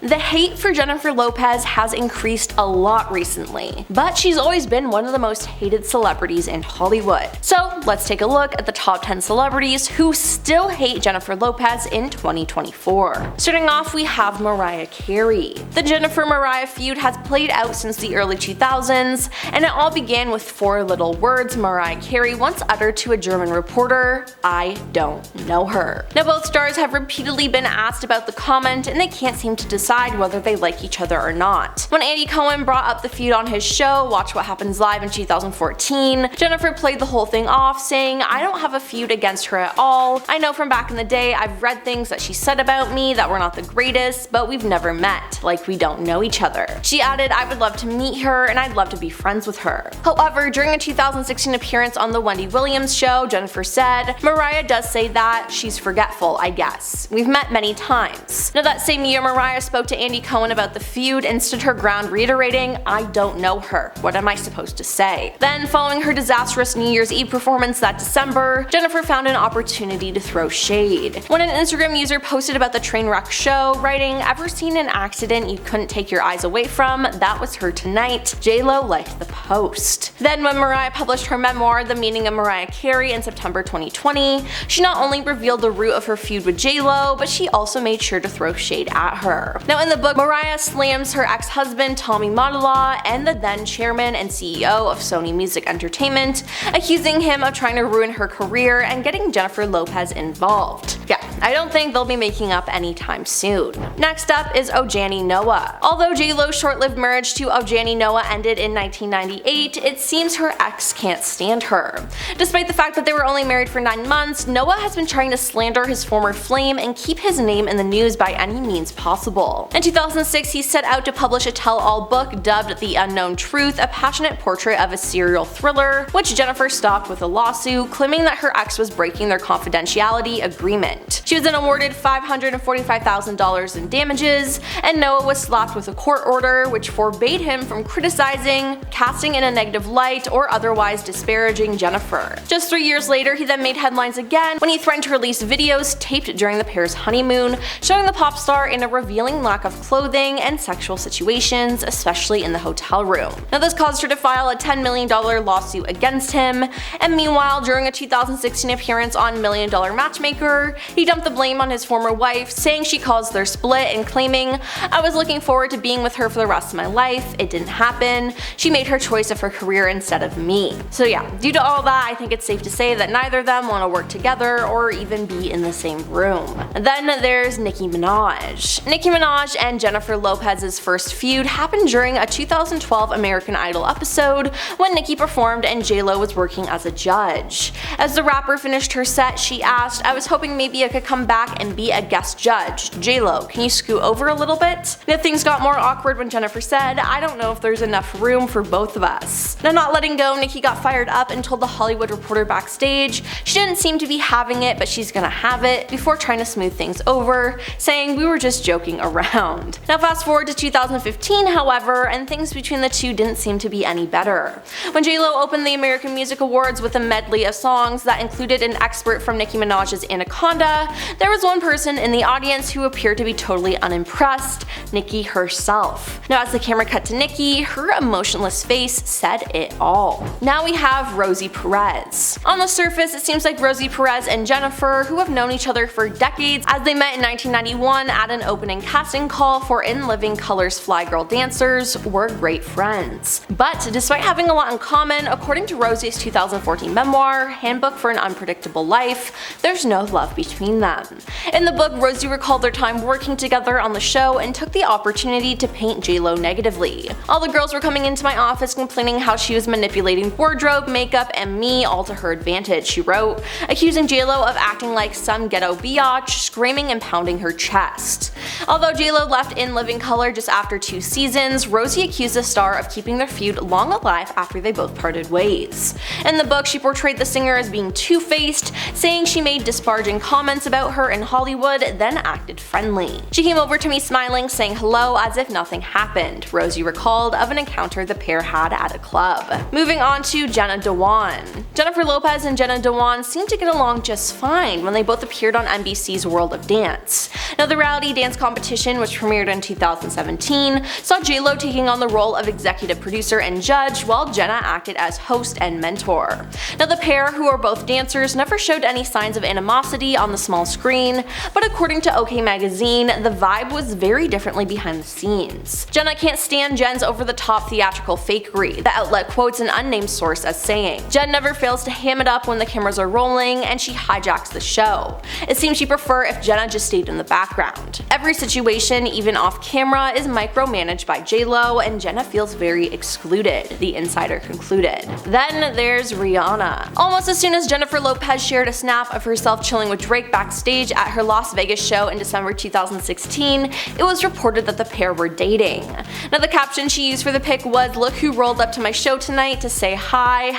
The hate for Jennifer Lopez has increased a lot recently, but she's always been one of the most hated celebrities in Hollywood. So let's take a look at the top 10 celebrities who still hate Jennifer Lopez in 2024. Starting off, we have Mariah Carey. The Jennifer-Mariah feud has played out since the early 2000s, and it all began with 4 little words Mariah Carey once uttered to a German reporter: "I don't know her." Now, both stars have repeatedly been asked about the comment, and they can't seem to decide whether they like each other or not. When Andy Cohen brought up the feud on his show, Watch What Happens Live, in 2014, Jennifer played the whole thing off, saying, "I don't have a feud against her at all. I know from back in the day I've read things that she said about me that were not the greatest, but we've never met, like we don't know each other." She added, "I would love to meet her and I'd love to be friends with her." However, during a 2016 appearance on the Wendy Williams show, Jennifer said, "Mariah does say that, she's forgetful, I guess. We've met many times." Now, that same year, Mariah spoke to Andy Cohen about the feud and stood her ground, reiterating, "I don't know her. What am I supposed to say?" Then, following her disastrous New Year's Eve performance that December, Jennifer found an opportunity to throw shade. When an Instagram user posted about the Trainwreck show, writing, "Ever seen an accident you couldn't take your eyes away from? That was her tonight. J-Lo liked the post." Then, when Mariah published her memoir, The Meaning of Mariah Carey, in September 2020, she not only revealed the root of her feud with J-Lo, but she also made sure to throw shade at her. Now, in the book, Mariah slams her ex-husband Tommy Mottola and the then chairman and CEO of Sony Music Entertainment, accusing him of trying to ruin her career and getting Jennifer Lopez involved. Yeah, I don't think they'll be making up anytime soon. Next up is Ojani Noa. Although J-Lo's short-lived marriage to Ojani Noa ended in 1998, it seems her ex can't stand her. Despite the fact that they were only married for 9 months, Noa has been trying to slander his former flame and keep his name in the news by any means possible. In 2006, he set out to publish a tell-all book dubbed The Unknown Truth, a passionate portrait of a serial thriller, which Jennifer stopped with a lawsuit, claiming that her ex was breaking their confidentiality agreement. She was then awarded $545,000 in damages, and Noa was slapped with a court order which forbade him from criticizing, casting in a negative light, or otherwise disparaging Jennifer. Just 3 years later, he then made headlines again when he threatened to release videos taped during the pair's honeymoon, showing the pop star in a revealing lack of clothing and sexual situations, especially in the hotel room. Now, this caused her to file a $10 million lawsuit against him, and meanwhile, during a 2016 appearance on $1 Million Matchmaker, he dumped the blame on his former wife, saying she caused their split and claiming, "I was looking forward to being with her for the rest of my life. It didn't happen. She made her choice of her career instead of me." So yeah, due to all that, I think it's safe to say that neither of them want to work together or even be in the same room. Then there's Nicki Minaj. Nicki Minaj and Jennifer Lopez's first feud happened during a 2012 American Idol episode when Nicki performed and J-Lo was working as a judge. As the rapper finished her set, she asked, "I was hoping maybe I could come back and be a guest judge. J-Lo, can you scoot over a little bit?" Now, things got more awkward when Jennifer said, "I don't know if there's enough room for both of us." Now, not letting go, Nicki got fired up and told the Hollywood Reporter backstage she didn't seem to be having it, but she's gonna have it, before trying to smooth things over, saying, "We were just joking around." Now, fast forward to 2015, however, and things between the two didn't seem to be any better. When J-Lo opened the American Music Awards with a medley of songs that included an expert from Nicki Minaj's Anaconda, there was one person in the audience who appeared to be totally unimpressed: Nicki herself. Now, as the camera cut to Nicki, her emotionless face said it all. Now we have Rosie Perez. On the surface, it seems like Rosie Perez and Jennifer, who have known each other for decades, as they met in 1991 at an opening casting call for In Living Color's Fly Girl Dancers, were great friends. But despite having a lot in common, according to Rosie's 2014 memoir, Handbook for an Unpredictable Life, there's no love between them. In the book, Rosie recalled their time working together on the show and took the opportunity to paint J-Lo negatively. "All the girls were coming into my office complaining how she was manipulating wardrobe, makeup, and me all to her advantage," she wrote, accusing J-Lo of acting like some ghetto biatch, screaming and pounding her chest. Although J-Lo left In Living Color just after 2 seasons, Rosie accused the star of keeping their feud long alive after they both parted ways. In the book, she portrayed the singer as being two-faced, saying she made disparaging comments about about her in Hollywood, then acted friendly. She came over to me smiling, saying hello as if nothing happened, Rosie recalled of an encounter the pair had at a club. Moving on to Jenna Dewan. Jennifer Lopez and Jenna Dewan seemed to get along just fine when they both appeared on NBC's World of Dance. Now, the reality dance competition, which premiered in 2017, saw J-Lo taking on the role of executive producer and judge, while Jenna acted as host and mentor. Now, the pair, who are both dancers, never showed any signs of animosity on the small screen, but according to OK Magazine, the vibe was very differently behind the scenes. Jenna can't stand Jen's over-the-top theatrical fakery, the outlet quotes an unnamed source as saying. Jen never fails to ham it up when the cameras are rolling, and she hijacks the show. It seems she'd prefer if Jenna just stayed in the background. Every situation, even off camera, is micromanaged by J-Lo, and Jenna feels very excluded, the insider concluded. Then there's Rihanna. Almost as soon as Jennifer Lopez shared a snap of herself chilling with Drake backstage at her Las Vegas show in December 2016, it was reported that the pair were dating. Now, the caption she used for the pic was, "Look who rolled up to my show tonight to say hi,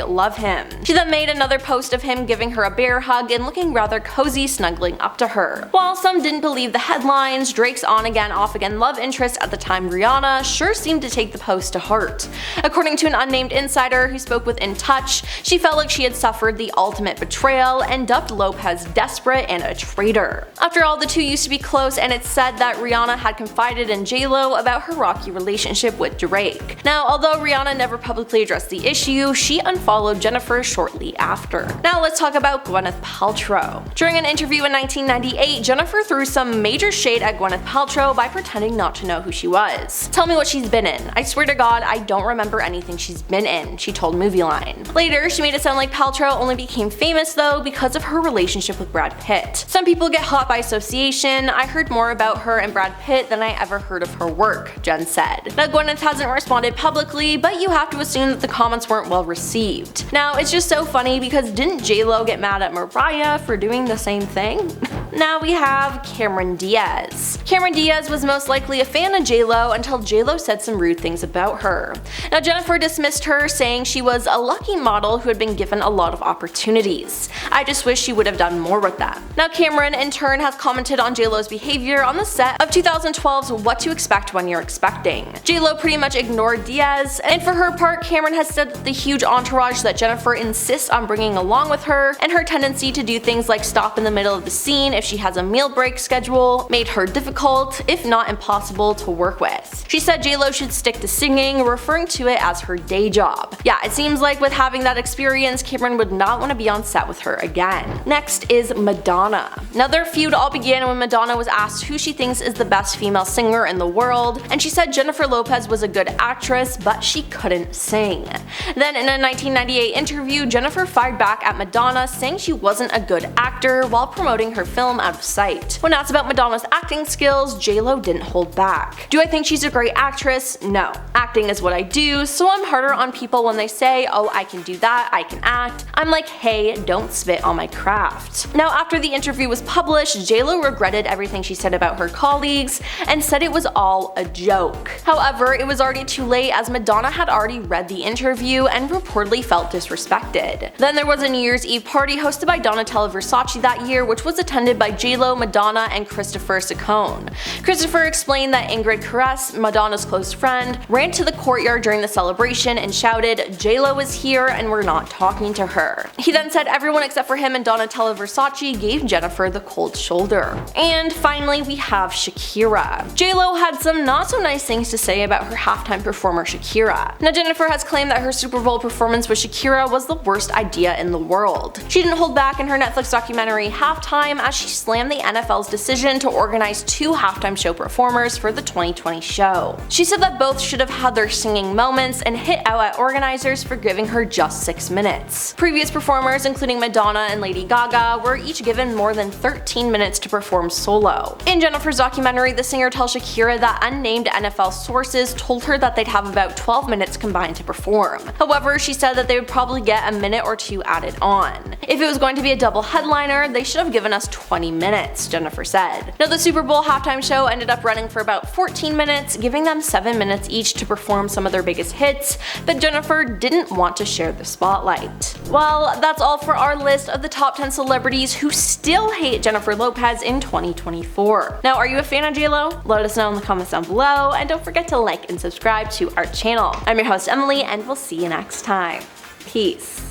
#love him." She then made another post of him giving her a bear hug and looking rather cozy, snuggling up to her. While some didn't believe the headlines, Drake's on-again, off-again love interest at the time, Rihanna, sure seemed to take the post to heart. According to an unnamed insider who spoke with In Touch, she felt like she had suffered the ultimate betrayal and dubbed Lopez desperate and a traitor. After all, the two used to be close, and it's said that Rihanna had confided in J-Lo about her rocky relationship with Drake. Now, although Rihanna never publicly addressed the issue, she unfollowed Jennifer shortly after. Now let's talk about Gwyneth Paltrow. During an interview in 1998, Jennifer threw some major shade at Gwyneth Paltrow by pretending not to know who she was. "Tell me what she's been in. I swear to God, I don't remember anything she's been in," she told Movie Line. Later, she made it sound like Paltrow only became famous though because of her relationship with Brad Pitt. "Some people get hot by association. I heard more about her and Brad Pitt than I ever heard of her work," Jen said. Now, Gwyneth hasn't responded publicly, but you have to assume that the comments weren't well received. Now, it's just so funny because didn't J-Lo get mad at Mariah for doing the same thing? Now we have Cameron Diaz. Cameron Diaz was most likely a fan of J-Lo until J-Lo said some rude things about her. Now, Jennifer dismissed her, saying she was a lucky model who had been given a lot of opportunities. "I just wish she would have done more with them." Now, Cameron in turn has commented on J-Lo's behavior on the set of 2012's What to Expect When You're Expecting. J-Lo pretty much ignored Diaz, and for her part, Cameron has said that the huge entourage that Jennifer insists on bringing along with her, and her tendency to do things like stop in the middle of the scene if she has a meal break schedule, made her difficult, if not impossible, to work with. She said J-Lo should stick to singing, referring to it as her day job. Yeah, it seems like with having that experience, Cameron would not want to be on set with her again. Next is Madonna. Now, their feud all began when Madonna was asked who she thinks is the best female singer in the world, and she said Jennifer Lopez was a good actress, but she couldn't sing. Then in a 1998 interview, Jennifer fired back at Madonna, saying she wasn't a good actor while promoting her film Out of Sight. When asked about Madonna's acting skills, J-Lo didn't hold back. "Do I think she's a great actress? No. Acting is what I do, so I'm harder on people when they say, oh, I can do that, I can act. I'm like, hey, don't spit on my craft." Now, after the interview was published, J-Lo regretted everything she said about her colleagues and said it was all a joke. However, it was already too late as Madonna had already read the interview and reportedly felt disrespected. Then there was a New Year's Eve party hosted by Donatella Versace that year, which was attended by J-Lo, Madonna, and Christopher Saccone. Christopher explained that Ingrid Caress, Madonna's close friend, ran to the courtyard during the celebration and shouted, "J-Lo is here and we're not talking to her." He then said everyone except for him and Donatella Versace gave Jennifer the cold shoulder. And finally, we have Shakira. J-Lo had some not so nice things to say about her halftime performer Shakira. Now, Jennifer has claimed that her Super Bowl performance with Shakira was the worst idea in the world. She didn't hold back in her Netflix documentary Halftime as she slammed the NFL's decision to organize two halftime show performers for the 2020 show. She said that both should have had their singing moments and hit out at organizers for giving her just 6 minutes. Previous performers, including Madonna and Lady Gaga, were each given more than 13 minutes to perform solo. In Jennifer's documentary, the singer tells Shakira that unnamed NFL sources told her that they'd have about 12 minutes combined to perform. However, she said that they would probably get a minute or two added on. If it was going to be a double headliner, they should have given us 20 20 minutes, Jennifer said. Now, the Super Bowl halftime show ended up running for about 14 minutes, giving them 7 minutes each to perform some of their biggest hits, but Jennifer didn't want to share the spotlight. Well, that's all for our list of the top 10 celebrities who still hate Jennifer Lopez in 2024. Now, are you a fan of JLo? Let us know in the comments down below, and don't forget to like and subscribe to our channel. I'm your host Emily, and we'll see you next time. Peace.